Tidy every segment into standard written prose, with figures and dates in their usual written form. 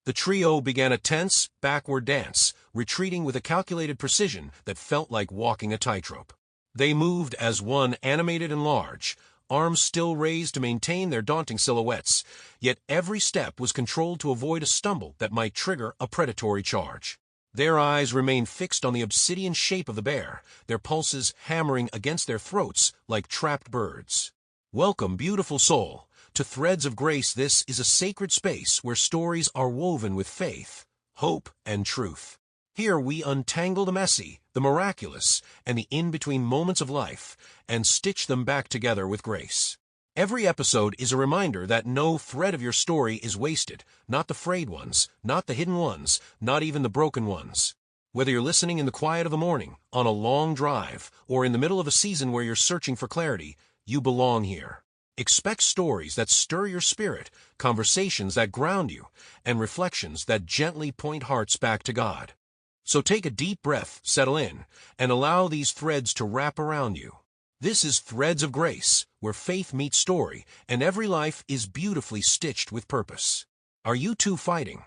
The trio began a tense, backward dance, retreating with a calculated precision that felt like walking a tightrope. They moved as one, animated and large, arms still raised to maintain their daunting silhouettes, yet every step was controlled to avoid a stumble that might trigger a predatory charge. Their eyes remained fixed on the obsidian shape of the bear, their pulses hammering against their throats like trapped birds. Welcome, beautiful soul, to Threads of Grace. This is a sacred space where stories are woven with faith, hope, and truth. Here we untangle the messy, the miraculous, and the in-between moments of life, and stitch them back together with grace. Every episode is a reminder that no thread of your story is wasted, not the frayed ones, not the hidden ones, not even the broken ones. Whether you're listening in the quiet of the morning, on a long drive, or in the middle of a season where you're searching for clarity, you belong here. Expect stories that stir your spirit, conversations that ground you, and reflections that gently point hearts back to God. So take a deep breath, settle in, and allow these threads to wrap around you. This is Threads of Grace, where faith meets story, and every life is beautifully stitched with purpose. Are you two fighting?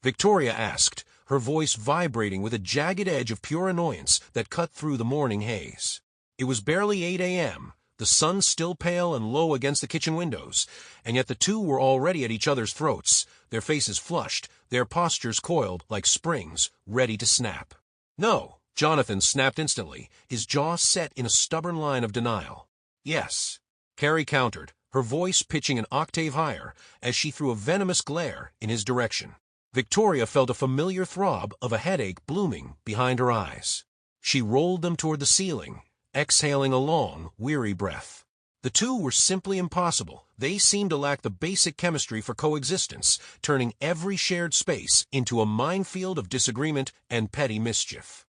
Victoria asked, her voice vibrating with a jagged edge of pure annoyance that cut through the morning haze. It was barely 8 a.m., the sun still pale and low against the kitchen windows, and yet the two were already at each other's throats, their faces flushed, their postures coiled like springs, ready to snap. No, Jonathan snapped instantly, his jaw set in a stubborn line of denial. Yes, Carrie countered, her voice pitching an octave higher as she threw a venomous glare in his direction. Victoria felt a familiar throb of a headache blooming behind her eyes. She rolled them toward the ceiling, exhaling a long, weary breath. The two were simply impossible. They seemed to lack the basic chemistry for coexistence, turning every shared space into a minefield of disagreement and petty mischief.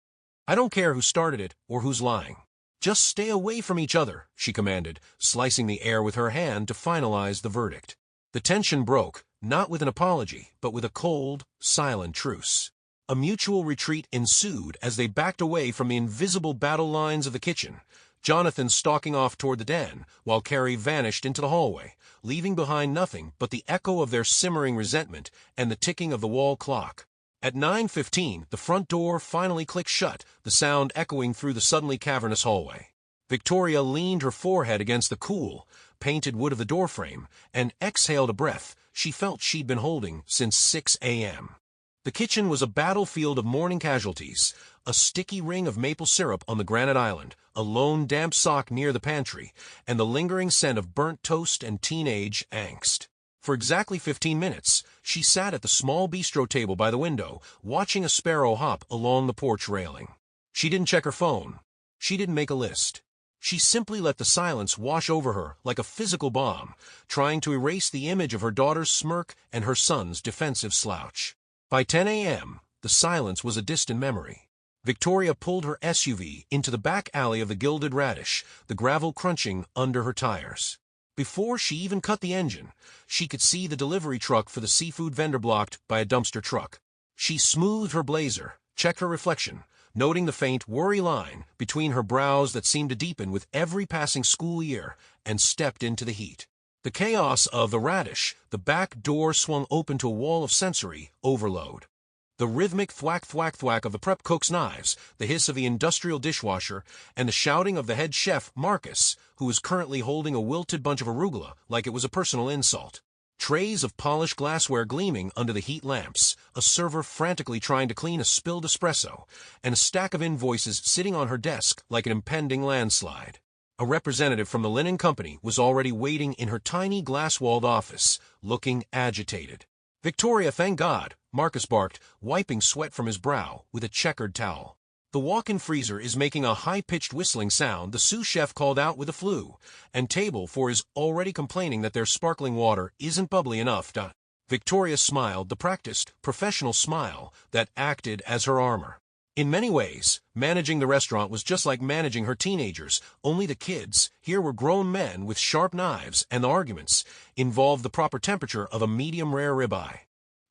I don't care who started it or who's lying. Just stay away from each other, she commanded, slicing the air with her hand to finalize the verdict. The tension broke, not with an apology, but with a cold, silent truce. A mutual retreat ensued as they backed away from the invisible battle lines of the kitchen, Jonathan stalking off toward the den, while Carrie vanished into the hallway, leaving behind nothing but the echo of their simmering resentment and the ticking of the wall clock. At 9:15, the front door finally clicked shut, the sound echoing through the suddenly cavernous hallway. Victoria leaned her forehead against the cool, painted wood of the doorframe and exhaled a breath she felt she'd been holding since 6 a.m. The kitchen was a battlefield of morning casualties, a sticky ring of maple syrup on the granite island, a lone damp sock near the pantry, and the lingering scent of burnt toast and teenage angst. For exactly 15 minutes, she sat at the small bistro table by the window, watching a sparrow hop along the porch railing. She didn't check her phone. She didn't make a list. She simply let the silence wash over her like a physical bomb, trying to erase the image of her daughter's smirk and her son's defensive slouch. By 10 a.m., the silence was a distant memory. Victoria pulled her SUV into the back alley of the Gilded Radish, the gravel crunching under her tires. Before she even cut the engine, she could see the delivery truck for the seafood vendor blocked by a dumpster truck. She smoothed her blazer, checked her reflection, noting the faint, worry line between her brows that seemed to deepen with every passing school year, and stepped into the heat. The chaos of the Radish, the back door swung open to a wall of sensory overload. The rhythmic thwack-thwack-thwack of the prep cook's knives, the hiss of the industrial dishwasher, and the shouting of the head chef, Marcus, who was currently holding a wilted bunch of arugula like it was a personal insult. Trays of polished glassware gleaming under the heat lamps, a server frantically trying to clean a spilled espresso, and a stack of invoices sitting on her desk like an impending landslide. A representative from the linen company was already waiting in her tiny glass-walled office, looking agitated. "Victoria, thank God," Marcus barked, wiping sweat from his brow with a checkered towel. "The walk-in freezer is making a high-pitched whistling sound," the sous chef called out with a flu, and Table 4 is already complaining that their sparkling water isn't bubbly enough. Victoria smiled, the practiced, professional smile that acted as her armor. In many ways, managing the restaurant was just like managing her teenagers, only the kids, here were grown men with sharp knives, and the arguments involved the proper temperature of a medium-rare ribeye.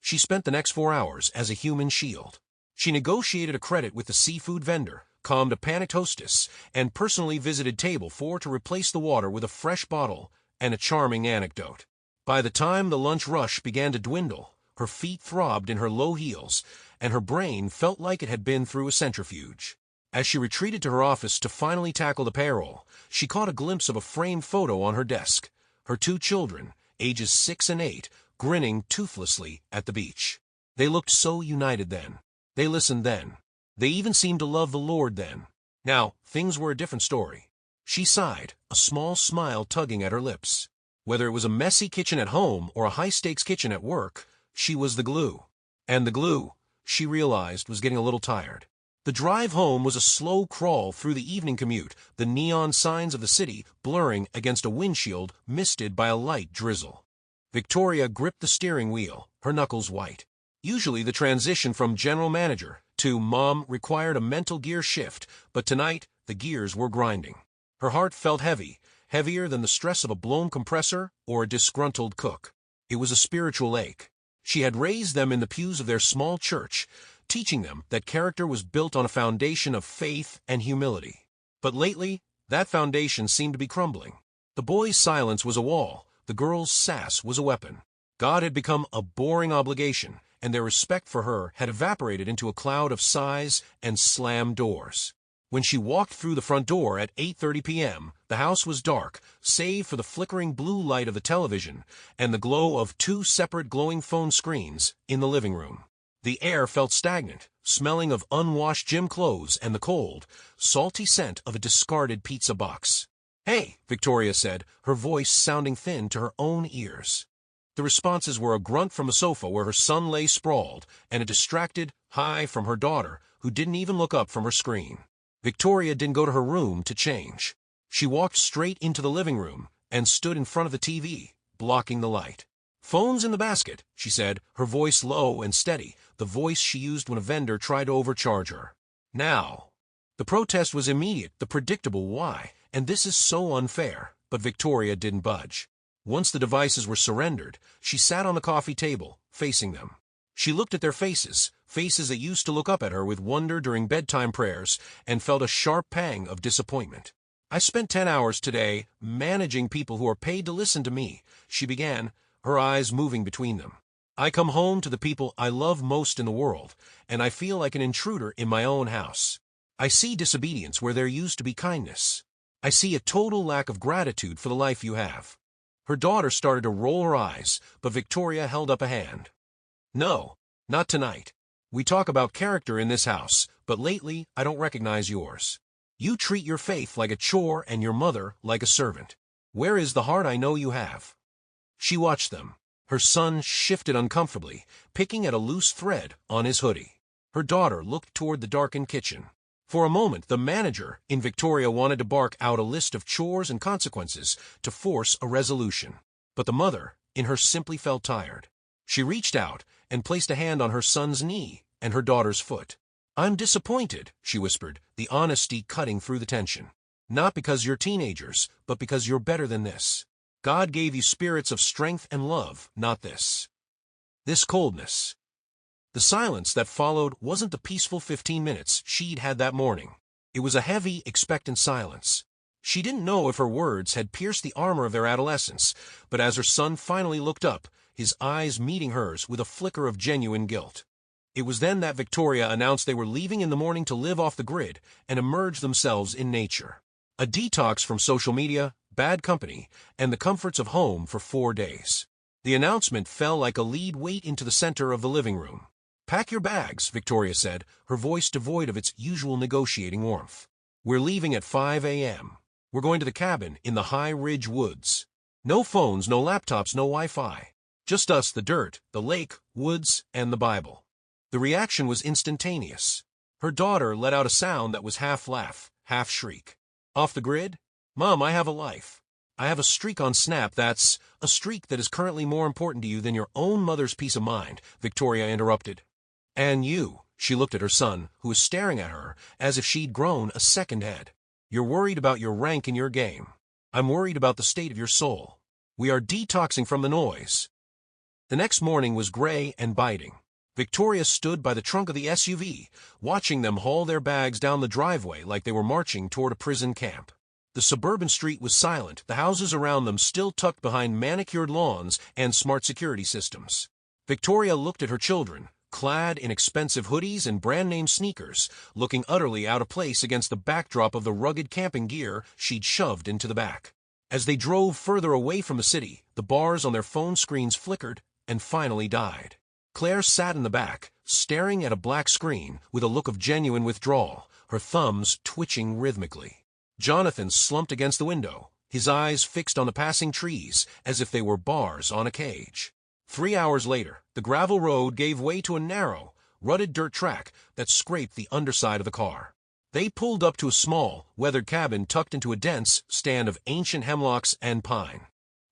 She spent the next 4 hours as a human shield. She negotiated a credit with the seafood vendor, calmed a panicked hostess, and personally visited Table 4 to replace the water with a fresh bottle and a charming anecdote. By the time the lunch rush began to dwindle, Her feet throbbed in her low heels, and her brain felt like it had been through a centrifuge. As she retreated to her office to finally tackle the payroll, she caught a glimpse of a framed photo on her desk. Her 2 children, ages 6 and 8, grinning toothlessly at the beach. They looked so united then. They listened then. They even seemed to love the Lord then. Now, things were a different story. She sighed, a small smile tugging at her lips. Whether it was a messy kitchen at home or a high-stakes kitchen at work, she was the glue. And the glue, she realized, was getting a little tired. The drive home was a slow crawl through the evening commute, the neon signs of the city blurring against a windshield misted by a light drizzle. Victoria gripped the steering wheel, her knuckles white. Usually the transition from general manager to mom required a mental gear shift, but tonight the gears were grinding. Her heart felt heavy, heavier than the stress of a blown compressor or a disgruntled cook. It was a spiritual ache. She had raised them in the pews of their small church, teaching them that character was built on a foundation of faith and humility. But lately, that foundation seemed to be crumbling. The boys' silence was a wall, the girls' sass was a weapon. God had become a boring obligation, and their respect for her had evaporated into a cloud of sighs and slammed doors. When she walked through the front door at 8:30 p.m., the house was dark, save for the flickering blue light of the television and the glow of 2 separate glowing phone screens in the living room. The air felt stagnant, smelling of unwashed gym clothes and the cold, salty scent of a discarded pizza box. "Hey," Victoria said, her voice sounding thin to her own ears. The responses were a grunt from a sofa where her son lay sprawled, and a distracted hi from her daughter, who didn't even look up from her screen. Victoria didn't go to her room to change. She walked straight into the living room and stood in front of the TV, blocking the light. "Phone's in the basket," she said, her voice low and steady, the voice she used when a vendor tried to overcharge her. "Now." The protest was immediate, the predictable why, and this is so unfair, but Victoria didn't budge. Once the devices were surrendered, she sat on the coffee table, facing them. She looked at their faces, faces that used to look up at her with wonder during bedtime prayers, and felt a sharp pang of disappointment. "I spent 10 hours today managing people who are paid to listen to me," she began, her eyes moving between them. "I come home to the people I love most in the world, and I feel like an intruder in my own house. I see disobedience where there used to be kindness. I see a total lack of gratitude for the life you have." Her daughter started to roll her eyes, but Victoria held up a hand. "No, not tonight. We talk about character in this house, but lately I don't recognize yours. You treat your faith like a chore and your mother like a servant. Where is the heart I know you have?" She watched them. Her son shifted uncomfortably, picking at a loose thread on his hoodie. Her daughter looked toward the darkened kitchen. For a moment, the manager in Victoria wanted to bark out a list of chores and consequences to force a resolution. But the mother in her simply felt tired. She reached out and placed a hand on her son's knee and her daughter's foot. "I'm disappointed," she whispered, the honesty cutting through the tension. "Not because you're teenagers, but because you're better than this. God gave you spirits of strength and love, not this. This coldness." The silence that followed wasn't the peaceful 15 minutes she'd had that morning. It was a heavy, expectant silence. She didn't know if her words had pierced the armor of their adolescence, but as her son finally looked up, his eyes meeting hers with a flicker of genuine guilt. It was then that Victoria announced they were leaving in the morning to live off the grid and immerse themselves in nature. A detox from social media, bad company, and the comforts of home for 4 days. The announcement fell like a lead weight into the center of the living room. "Pack your bags," Victoria said, her voice devoid of its usual negotiating warmth. "We're leaving at 5 a.m. We're going to the cabin in the High Ridge Woods. No phones, no laptops, no Wi-Fi. Just us, the dirt, the lake, woods, and the Bible." The reaction was instantaneous. Her daughter let out a sound that was half laugh, half shriek. "Off the grid? Mom, I have a life. I have a streak on Snap that's a streak that is currently more important to you than your own mother's peace of mind," Victoria interrupted. "And you," she looked at her son, who was staring at her as if she'd grown a second head. "You're worried about your rank in your game. I'm worried about the state of your soul. We are detoxing from the noise." The next morning was gray and biting. Victoria stood by the trunk of the SUV, watching them haul their bags down the driveway like they were marching toward a prison camp. The suburban street was silent, the houses around them still tucked behind manicured lawns and smart security systems. Victoria looked at her children, clad in expensive hoodies and brand-name sneakers, looking utterly out of place against the backdrop of the rugged camping gear she'd shoved into the back. As they drove further away from the city, the bars on their phone screens flickered and finally died. Claire sat in the back, staring at a black screen with a look of genuine withdrawal, her thumbs twitching rhythmically. Jonathan slumped against the window, his eyes fixed on the passing trees as if they were bars on a cage. 3 hours later, the gravel road gave way to a narrow, rutted dirt track that scraped the underside of the car. They pulled up to a small, weathered cabin tucked into a dense stand of ancient hemlocks and pine.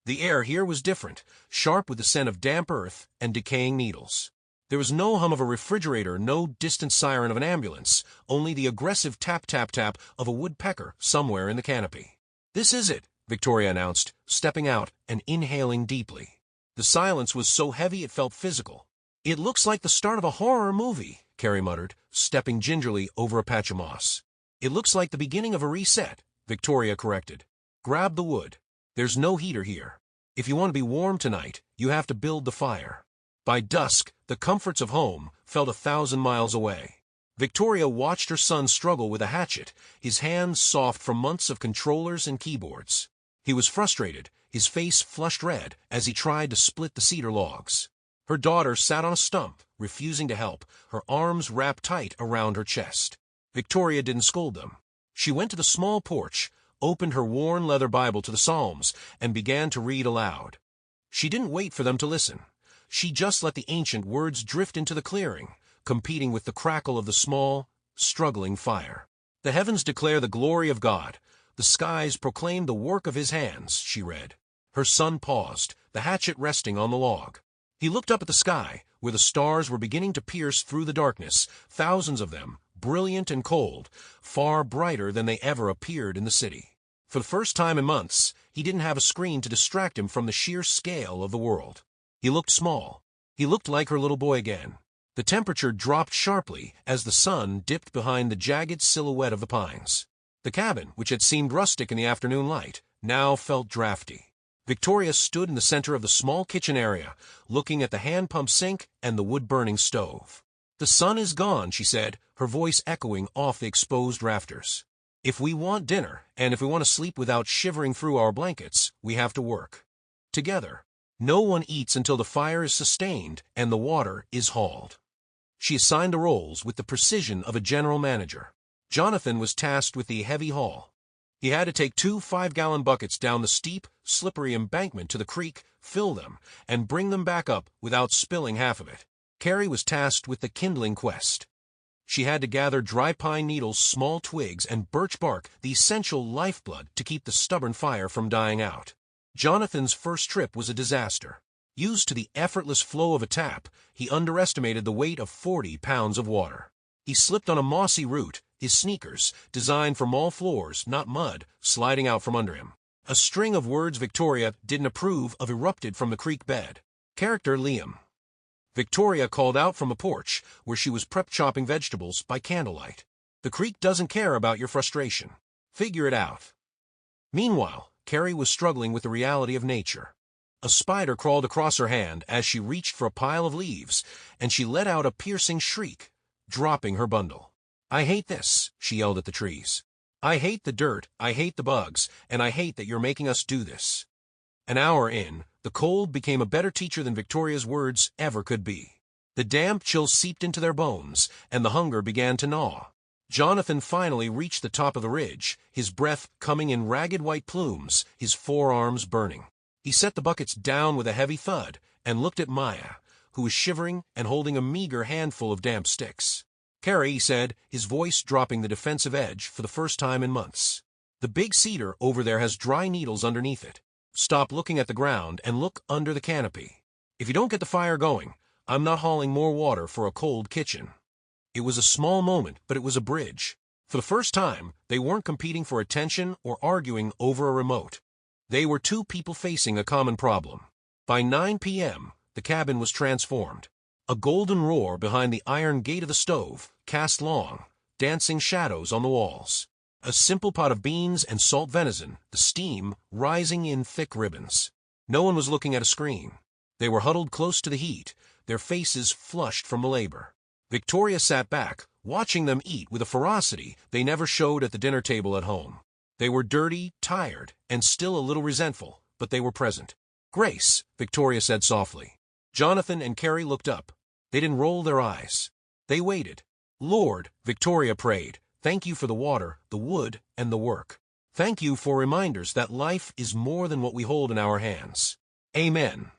The air here was different, sharp with the scent of damp earth and decaying needles. There was no hum of a refrigerator, no distant siren of an ambulance, only the aggressive tap-tap-tap of a woodpecker somewhere in the canopy. "This is it," Victoria announced, stepping out and inhaling deeply. The silence was so heavy it felt physical. "It looks like the start of a horror movie," Carrie muttered, stepping gingerly over a patch of moss. "It looks like the beginning of a reset," Victoria corrected. "Grab the wood. There's no heater here. If you want to be warm tonight, you have to build the fire." By dusk, the comforts of home felt 1,000 miles away. Victoria watched her son struggle with a hatchet, his hands soft from months of controllers and keyboards. He was frustrated, his face flushed red as he tried to split the cedar logs. Her daughter sat on a stump, refusing to help, her arms wrapped tight around her chest. Victoria didn't scold them. She went to the small porch, opened her worn leather Bible to the Psalms, and began to read aloud. She didn't wait for them to listen. She just let the ancient words drift into the clearing, competing with the crackle of the small, struggling fire. "The heavens declare the glory of God. The skies proclaim the work of his hands," she read. Her son paused, the hatchet resting on the log. He looked up at the sky, where the stars were beginning to pierce through the darkness, thousands of them, brilliant and cold, far brighter than they ever appeared in the city. For the first time in months, he didn't have a screen to distract him from the sheer scale of the world. He looked small. He looked like her little boy again. The temperature dropped sharply as the sun dipped behind the jagged silhouette of the pines. The cabin, which had seemed rustic in the afternoon light, now felt drafty. Victoria stood in the center of the small kitchen area, looking at the hand-pump sink and the wood-burning stove. "The sun is gone," she said, her voice echoing off the exposed rafters. "If we want dinner, and if we want to sleep without shivering through our blankets, we have to work. Together. No one eats until the fire is sustained and the water is hauled." She assigned the roles with the precision of a general manager. Jonathan was tasked with the heavy haul. He had to take 2 5-gallon buckets down the steep, slippery embankment to the creek, fill them, and bring them back up without spilling half of it. Carrie was tasked with the kindling quest. She had to gather dry pine needles, small twigs, and birch bark, the essential lifeblood to keep the stubborn fire from dying out. Jonathan's first trip was a disaster. Used to the effortless flow of a tap, he underestimated the weight of 40 pounds of water. He slipped on a mossy root, his sneakers, designed for mall floors, not mud, sliding out from under him. A string of words Victoria didn't approve of erupted from the creek bed. Character Liam. Victoria called out from a porch, where she was prep chopping vegetables by candlelight. "The creek doesn't care about your frustration. Figure it out." Meanwhile, Carrie was struggling with the reality of nature. A spider crawled across her hand as she reached for a pile of leaves, and she let out a piercing shriek, dropping her bundle. "I hate this," she yelled at the trees. "I hate the dirt, I hate the bugs, and I hate that you're making us do this." An hour in, the cold became a better teacher than Victoria's words ever could be. The damp chill seeped into their bones, and the hunger began to gnaw. Jonathan finally reached the top of the ridge, his breath coming in ragged white plumes, his forearms burning. He set the buckets down with a heavy thud and looked at Maya, who was shivering and holding a meager handful of damp sticks. "Carrie," he said, his voice dropping the defensive edge for the first time in months. "The big cedar over there has dry needles underneath it. Stop looking at the ground and look under the canopy. If you don't get the fire going, I'm not hauling more water for a cold kitchen." It was a small moment, but it was a bridge. For the first time, they weren't competing for attention or arguing over a remote. They were two people facing a common problem. By 9 p.m., the cabin was transformed. A golden roar behind the iron gate of the stove cast long, dancing shadows on the walls. A simple pot of beans and salt venison, the steam rising in thick ribbons. No one was looking at a screen. They were huddled close to the heat, their faces flushed from labor. Victoria sat back, watching them eat with a ferocity they never showed at the dinner table at home. They were dirty, tired, and still a little resentful, but they were present. "Grace," Victoria said softly. Jonathan and Carrie looked up. They didn't roll their eyes. They waited. "Lord," Victoria prayed, "thank you for the water, the wood, and the work. Thank you for reminders that life is more than what we hold in our hands. Amen."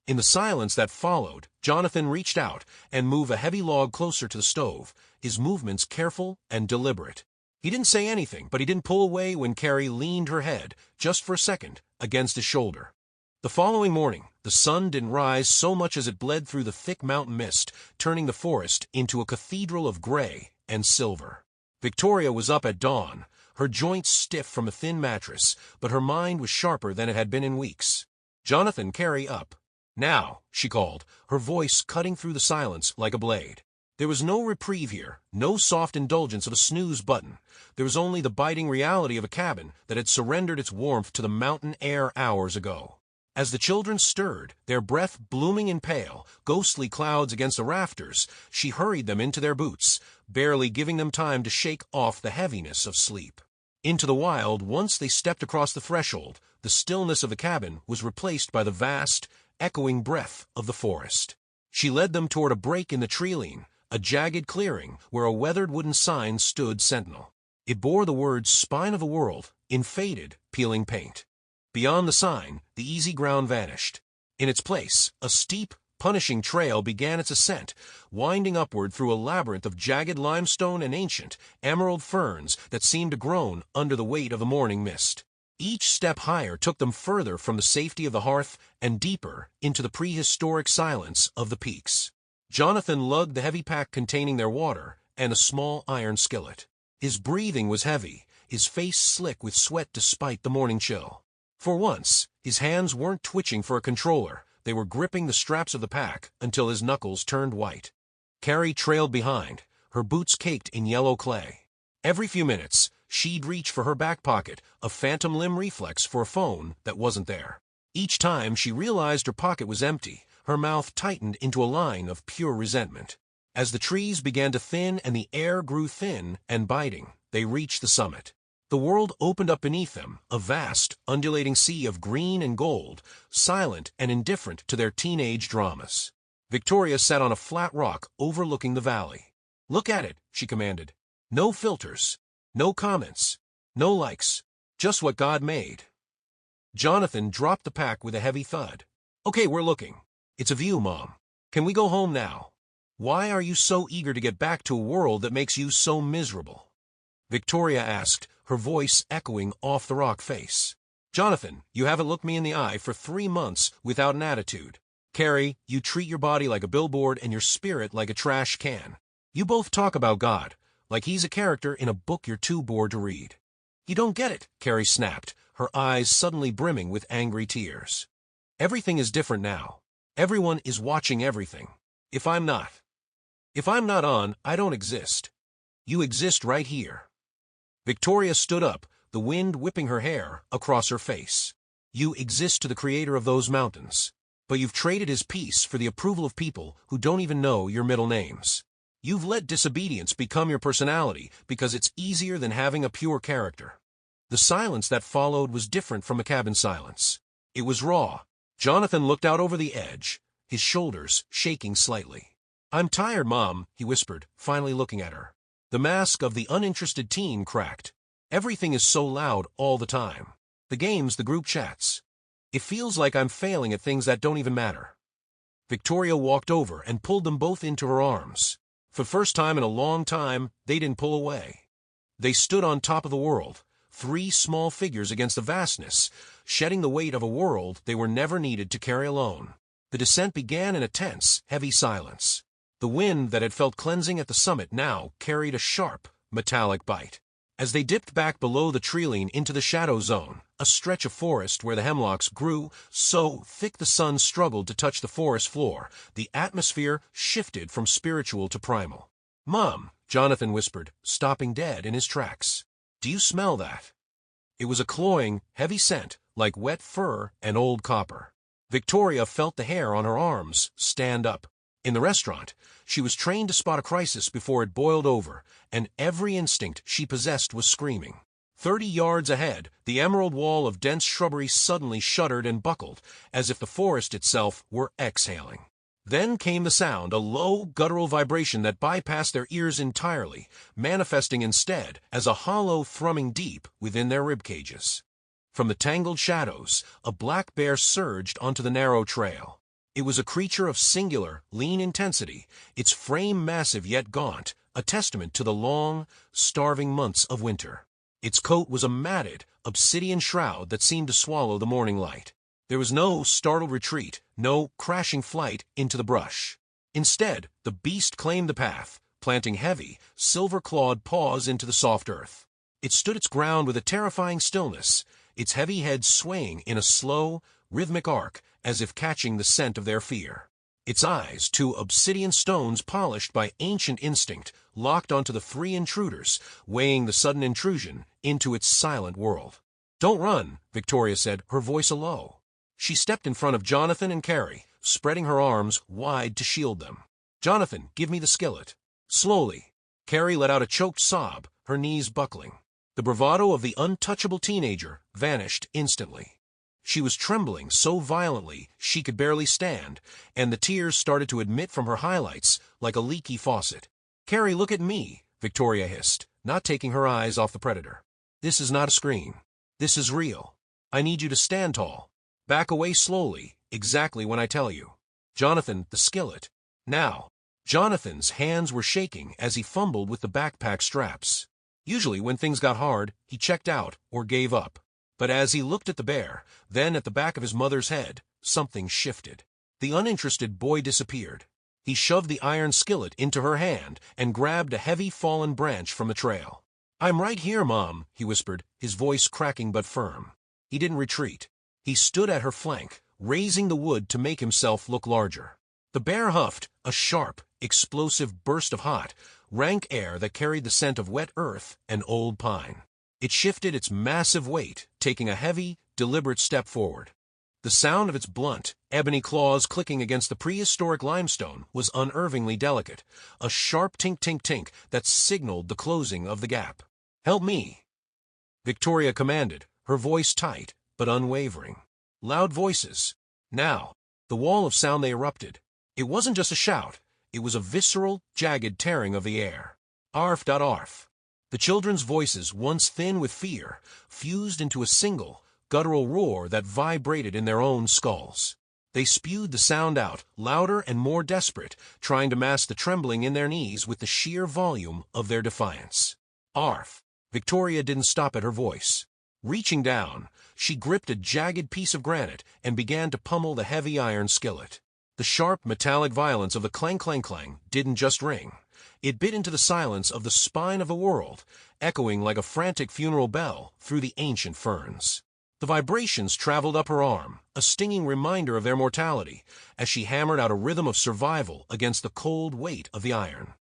In the silence that followed, Jonathan reached out and moved a heavy log closer to the stove, his movements careful and deliberate. He didn't say anything, but he didn't pull away when Carrie leaned her head, just for a second, against his shoulder. The following morning, the sun didn't rise so much as it bled through the thick mountain mist, turning the forest into a cathedral of gray and silver. Victoria was up at dawn, her joints stiff from a thin mattress, but her mind was sharper than it had been in weeks. "Jonathan, Carrie, up. Now," she called, her voice cutting through the silence like a blade. There was no reprieve here, no soft indulgence of a snooze button. There was only the biting reality of a cabin that had surrendered its warmth to the mountain air hours ago. As the children stirred, their breath blooming in pale, ghostly clouds against the rafters, she hurried them into their boots, barely giving them time to shake off the heaviness of sleep. Into the wild, once they stepped across the threshold, the stillness of the cabin was replaced by the vast, echoing breath of the forest. She led them toward a break in the tree-line, a jagged clearing where a weathered wooden sign stood sentinel. It bore the words "Spine of the World" in faded, peeling paint. Beyond the sign, the easy ground vanished. In its place, a steep, punishing trail began its ascent, winding upward through a labyrinth of jagged limestone and ancient, emerald ferns that seemed to groan under the weight of the morning mist. Each step higher took them further from the safety of the hearth and deeper into the prehistoric silence of the peaks. Jonathan lugged the heavy pack containing their water and a small iron skillet. His breathing was heavy, his face slick with sweat despite the morning chill. For once, his hands weren't twitching for a controller. They were gripping the straps of the pack until his knuckles turned white. Carrie trailed behind, her boots caked in yellow clay. Every few minutes, she'd reach for her back pocket, a phantom limb reflex for a phone that wasn't there. Each time she realized her pocket was empty, her mouth tightened into a line of pure resentment. As the trees began to thin and the air grew thin and biting, they reached the summit. The world opened up beneath them, a vast, undulating sea of green and gold, silent and indifferent to their teenage dramas. Victoria sat on a flat rock overlooking the valley. "Look at it," she commanded. "No filters. No comments. No likes. Just what God made." Jonathan dropped the pack with a heavy thud. "Okay, we're looking. It's a view, Mom. Can we go home now? Why are you so eager to get back to a world that makes you so miserable?" Victoria asked, her voice echoing off the rock face. "Jonathan, you haven't looked me in the eye for 3 months without an attitude. Carrie, you treat your body like a billboard and your spirit like a trash can. You both talk about God, like he's a character in a book you're too bored to read." "You don't get it," Carrie snapped, her eyes suddenly brimming with angry tears. "Everything is different now. Everyone is watching everything. If I'm not on, I don't exist. You exist right here." Victoria stood up, the wind whipping her hair across her face. "You exist to the creator of those mountains, but you've traded his peace for the approval of people who don't even know your middle names. You've let disobedience become your personality because it's easier than having a pure character." The silence that followed was different from a cabin silence. It was raw. Jonathan looked out over the edge, his shoulders shaking slightly. "I'm tired, Mom," he whispered, finally looking at her. The mask of the uninterested teen cracked. "Everything is so loud all the time. The games, the group chats. It feels like I'm failing at things that don't even matter." Victoria walked over and pulled them both into her arms. For the first time in a long time, they didn't pull away. They stood on top of the world, 3 small figures against the vastness, shedding the weight of a world they were never needed to carry alone. The descent began in a tense, heavy silence. The wind that had felt cleansing at the summit now carried a sharp, metallic bite. As they dipped back below the tree-line into the shadow zone, a stretch of forest where the hemlocks grew so thick the sun struggled to touch the forest floor, the atmosphere shifted from spiritual to primal. "Mom," Jonathan whispered, stopping dead in his tracks. "Do you smell that?" It was a cloying, heavy scent, like wet fur and old copper. Victoria felt the hair on her arms stand up. In the restaurant, she was trained to spot a crisis before it boiled over, and every instinct she possessed was screaming. 30 yards ahead, the emerald wall of dense shrubbery suddenly shuddered and buckled, as if the forest itself were exhaling. Then came the sound, a low, guttural vibration that bypassed their ears entirely, manifesting instead as a hollow thrumming deep within their ribcages. From the tangled shadows, a black bear surged onto the narrow trail. It was a creature of singular, lean intensity, its frame massive yet gaunt, a testament to the long, starving months of winter. Its coat was a matted, obsidian shroud that seemed to swallow the morning light. There was no startled retreat, no crashing flight into the brush. Instead, the beast claimed the path, planting heavy, silver-clawed paws into the soft earth. It stood its ground with a terrifying stillness, its heavy head swaying in a slow, rhythmic arc as if catching the scent of their fear. Its eyes, two obsidian stones polished by ancient instinct, locked onto the 3 intruders, weighing the sudden intrusion into its silent world. "Don't run," Victoria said, her voice low. She stepped in front of Jonathan and Carrie, spreading her arms wide to shield them. "Jonathan, give me the skillet." Slowly, Carrie let out a choked sob, her knees buckling. The bravado of the untouchable teenager vanished instantly. She was trembling so violently she could barely stand, and the tears started to emit from her highlights like a leaky faucet. "Carrie, look at me," Victoria hissed, not taking her eyes off the predator. "This is not a screen. This is real. I need you to stand tall. Back away slowly, exactly when I tell you. Jonathan, the skillet." Now, Jonathan's hands were shaking as he fumbled with the backpack straps. Usually when things got hard, he checked out or gave up. But as he looked at the bear, then at the back of his mother's head, something shifted. The uninterested boy disappeared. He shoved the iron skillet into her hand and grabbed a heavy fallen branch from the trail. "I'm right here, Mom," he whispered, his voice cracking but firm. He didn't retreat. He stood at her flank, raising the wood to make himself look larger. The bear huffed, a sharp, explosive burst of hot, rank air that carried the scent of wet earth and old pine. It shifted its massive weight, taking a heavy, deliberate step forward. The sound of its blunt, ebony claws clicking against the prehistoric limestone was unnervingly delicate, a sharp tink-tink-tink that signaled the closing of the gap. "Help me," Victoria commanded, her voice tight but unwavering. Loud voices. Now, the wall of sound they erupted. It wasn't just a shout. It was a visceral, jagged tearing of the air. "Arf, arf." The children's voices, once thin with fear, fused into a single, guttural roar that vibrated in their own skulls. They spewed the sound out, louder and more desperate, trying to mask the trembling in their knees with the sheer volume of their defiance. "Arf." Victoria didn't stop at her voice. Reaching down, she gripped a jagged piece of granite and began to pummel the heavy iron skillet. The sharp, metallic violence of the clang-clang-clang didn't just ring. It bit into the silence of the spine of the world, echoing like a frantic funeral bell through the ancient ferns. The vibrations traveled up her arm, a stinging reminder of their mortality, as she hammered out a rhythm of survival against the cold weight of the iron.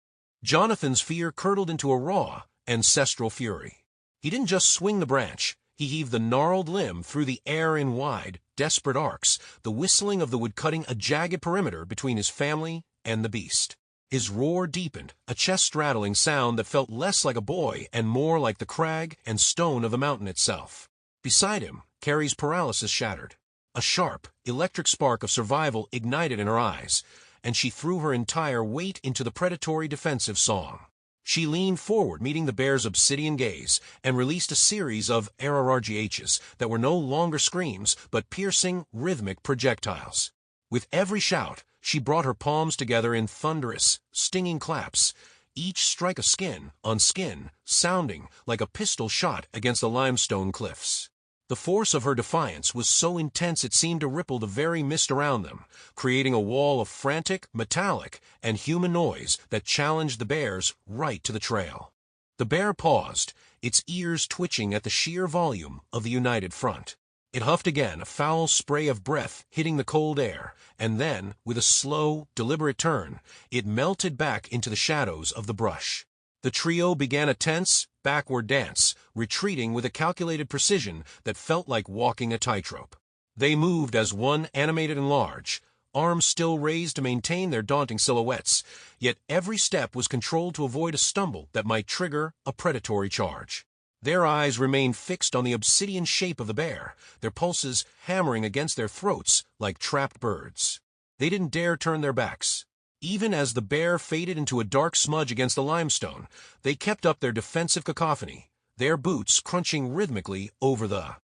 Jonathan's fear curdled into a raw, ancestral fury. He didn't just swing the branch. He heaved the gnarled limb through the air in wide, desperate arcs, the whistling of the wood cutting a jagged perimeter between his family and the beast. His roar deepened, a chest-rattling sound that felt less like a boy and more like the crag and stone of the mountain itself. Beside him, Carrie's paralysis shattered. A sharp, electric spark of survival ignited in her eyes, and she threw her entire weight into the predatory defensive song. She leaned forward, meeting the bear's obsidian gaze, and released a series of RRGHs that were no longer screams, but piercing, rhythmic projectiles. With every shout, she brought her palms together in thunderous, stinging claps, each strike of skin on skin, sounding like a pistol shot against the limestone cliffs. The force of her defiance was so intense it seemed to ripple the very mist around them, creating a wall of frantic, metallic, and human noise that challenged the bears right to the trail. The bear paused, its ears twitching at the sheer volume of the united front. It huffed again, a foul spray of breath hitting the cold air, and then, with a slow, deliberate turn, it melted back into the shadows of the brush. The trio began a tense, backward dance, retreating with a calculated precision that felt like walking a tightrope. They moved as one, animated and large, arms still raised to maintain their daunting silhouettes, yet every step was controlled to avoid a stumble that might trigger a predatory charge. Their eyes remained fixed on the obsidian shape of the bear, their pulses hammering against their throats like trapped birds. They didn't dare turn their backs. Even as the bear faded into a dark smudge against the limestone, they kept up their defensive cacophony, their boots crunching rhythmically over the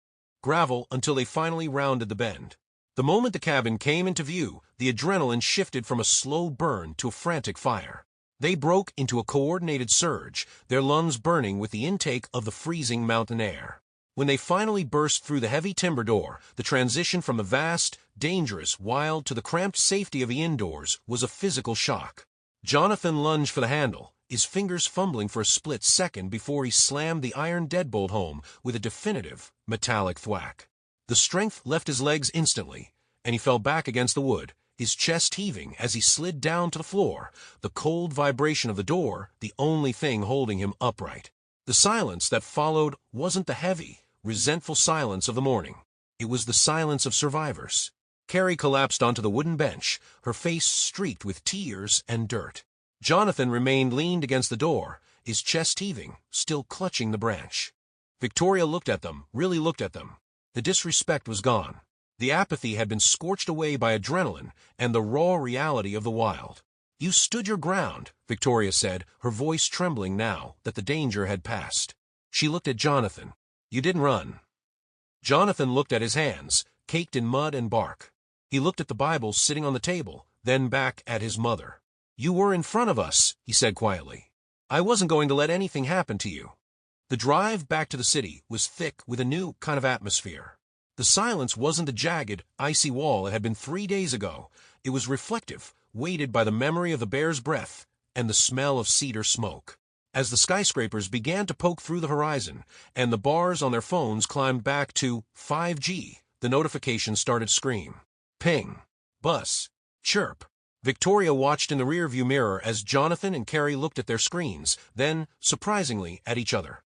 gravel until they finally rounded the bend. The moment the cabin came into view, the adrenaline shifted from a slow burn to a frantic fire. They broke into a coordinated surge, their lungs burning with the intake of the freezing mountain air. When they finally burst through the heavy timber door, the transition from the vast, dangerous, wild to the cramped safety of the indoors was a physical shock. Jonathan lunged for the handle, his fingers fumbling for a split second before he slammed the iron deadbolt home with a definitive, metallic thwack. The strength left his legs instantly, and he fell back against the wood, his chest heaving as he slid down to the floor, the cold vibration of the door the only thing holding him upright. The silence that followed wasn't the heavy, resentful silence of the morning. It was the silence of survivors. Carrie collapsed onto the wooden bench, her face streaked with tears and dirt. Jonathan remained leaned against the door, his chest heaving, still clutching the branch. Victoria looked at them, really looked at them. The disrespect was gone. The apathy had been scorched away by adrenaline and the raw reality of the wild. "You stood your ground," Victoria said, her voice trembling now that the danger had passed. She looked at Jonathan. "You didn't run." Jonathan looked at his hands, caked in mud and bark. He looked at the Bible sitting on the table, then back at his mother. "You were in front of us," he said quietly. "I wasn't going to let anything happen to you." The drive back to the city was thick with a new kind of atmosphere. The silence wasn't the jagged, icy wall it had been 3 days ago. It was reflective, weighted by the memory of the bear's breath and the smell of cedar smoke. As the skyscrapers began to poke through the horizon, and the bars on their phones climbed back to 5G, the notifications started to scream. Ping. Buzz. Chirp. Victoria watched in the rearview mirror as Jonathan and Carrie looked at their screens, then, surprisingly, at each other.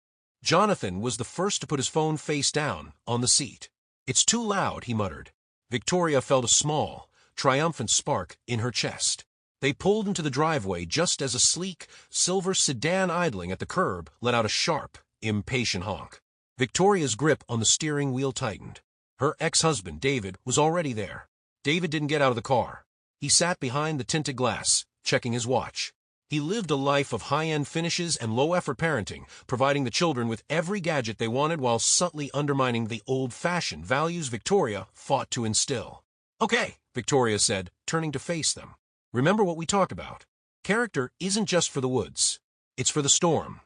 Jonathan was the first to put his phone face down, on the seat. "It's too loud," he muttered. Victoria felt a small, triumphant spark in her chest. They pulled into the driveway just as a sleek, silver sedan idling at the curb let out a sharp, impatient honk. Victoria's grip on the steering wheel tightened. Her ex-husband, David, was already there. David didn't get out of the car. He sat behind the tinted glass, checking his watch. He lived a life of high-end finishes and low-effort parenting, providing the children with every gadget they wanted while subtly undermining the old-fashioned values Victoria fought to instill. "Okay," Victoria said, turning to face them. "Remember what we talked about. Character isn't just for the woods. It's for the storm."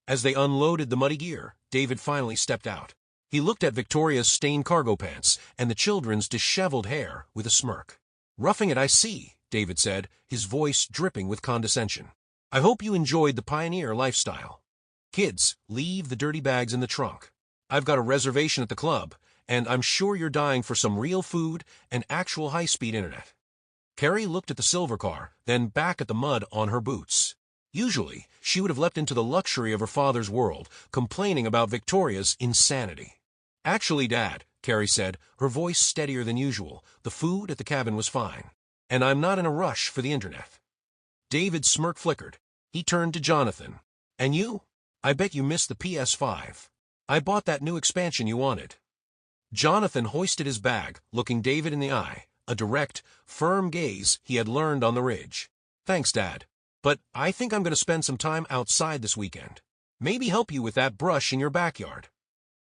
As they unloaded the muddy gear, David finally stepped out. He looked at Victoria's stained cargo pants and the children's disheveled hair with a smirk. "Roughing it, I see," David said, his voice dripping with condescension. "I hope you enjoyed the pioneer lifestyle. Kids, leave the dirty bags in the trunk. I've got a reservation at the club, and I'm sure you're dying for some real food and actual high-speed internet." Carrie looked at the silver car, then back at the mud on her boots. Usually, she would have leapt into the luxury of her father's world, complaining about Victoria's insanity. "Actually, Dad," Carrie said, her voice steadier than usual, "the food at the cabin was fine. And I'm not in a rush for the internet." David's smirk flickered. He turned to Jonathan. "And you? I bet you missed the PS5. I bought that new expansion you wanted." Jonathan hoisted his bag, looking David in the eye, a direct, firm gaze he had learned on the ridge. "Thanks, Dad. But I think I'm going to spend some time outside this weekend. Maybe help you with that brush in your backyard."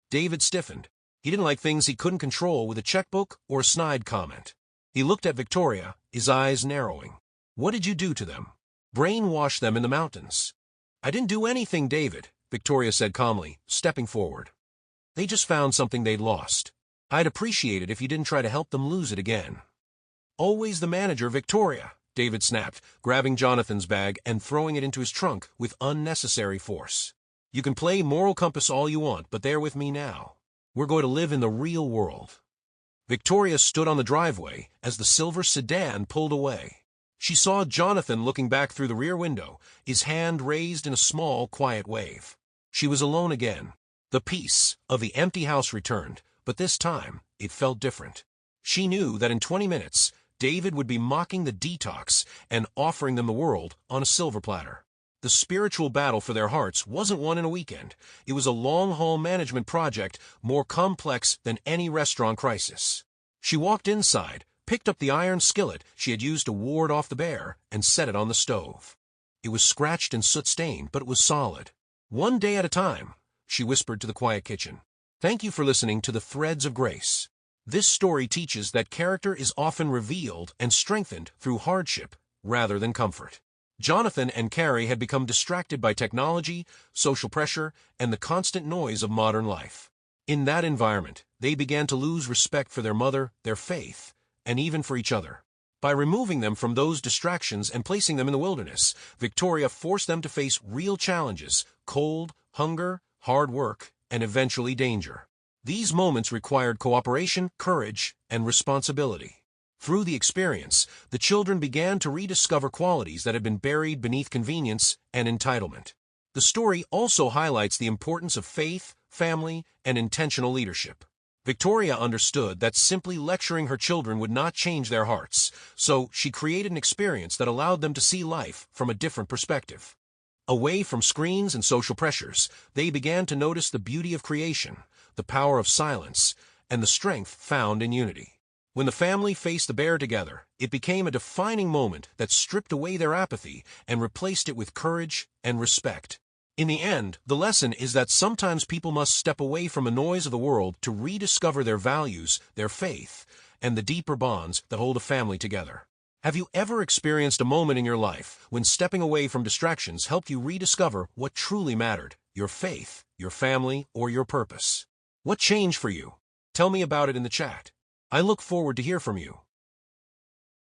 David stiffened. He didn't like things he couldn't control with a checkbook or a snide comment. He looked at Victoria, his eyes narrowing. "What did you do to them? Brainwash them in the mountains." "I didn't do anything, David," Victoria said calmly, stepping forward. "They just found something they'd lost. I'd appreciate it if you didn't try to help them lose it again." "Always the manager, Victoria," David snapped, grabbing Jonathan's bag and throwing it into his trunk with unnecessary force. "You can play moral compass all you want, but they're with me now. We're going to live in the real world." Victoria stood on the driveway as the silver sedan pulled away. She saw Jonathan looking back through the rear window, his hand raised in a small, quiet wave. She was alone again. The peace of the empty house returned, but this time, it felt different. She knew that in 20 minutes, David would be mocking the detox and offering them the world on a silver platter. The spiritual battle for their hearts wasn't won in a weekend. It was a long-haul management project more complex than any restaurant crisis. She walked inside, picked up the iron skillet she had used to ward off the bear, and set it on the stove. It was scratched and soot-stained, but it was solid. "One day at a time," she whispered to the quiet kitchen. Thank you for listening to The Threads of Grace. This story teaches that character is often revealed and strengthened through hardship rather than comfort. Jonathan and Carrie had become distracted by technology, social pressure, and the constant noise of modern life. In that environment, they began to lose respect for their mother, their faith, and even for each other. By removing them from those distractions and placing them in the wilderness, Victoria forced them to face real challenges: cold, hunger, hard work, and eventually danger. These moments required cooperation, courage, and responsibility. Through the experience, the children began to rediscover qualities that had been buried beneath convenience and entitlement. The story also highlights the importance of faith, family, and intentional leadership. Victoria understood that simply lecturing her children would not change their hearts, so she created an experience that allowed them to see life from a different perspective. Away from screens and social pressures, they began to notice the beauty of creation, the power of silence, and the strength found in unity. When the family faced the bear together, it became a defining moment that stripped away their apathy and replaced it with courage and respect. In the end, the lesson is that sometimes people must step away from the noise of the world to rediscover their values, their faith, and the deeper bonds that hold a family together. Have you ever experienced a moment in your life when stepping away from distractions helped you rediscover what truly mattered: your faith, your family, or your purpose? What changed for you? Tell me about it in the chat. I look forward to hear from you.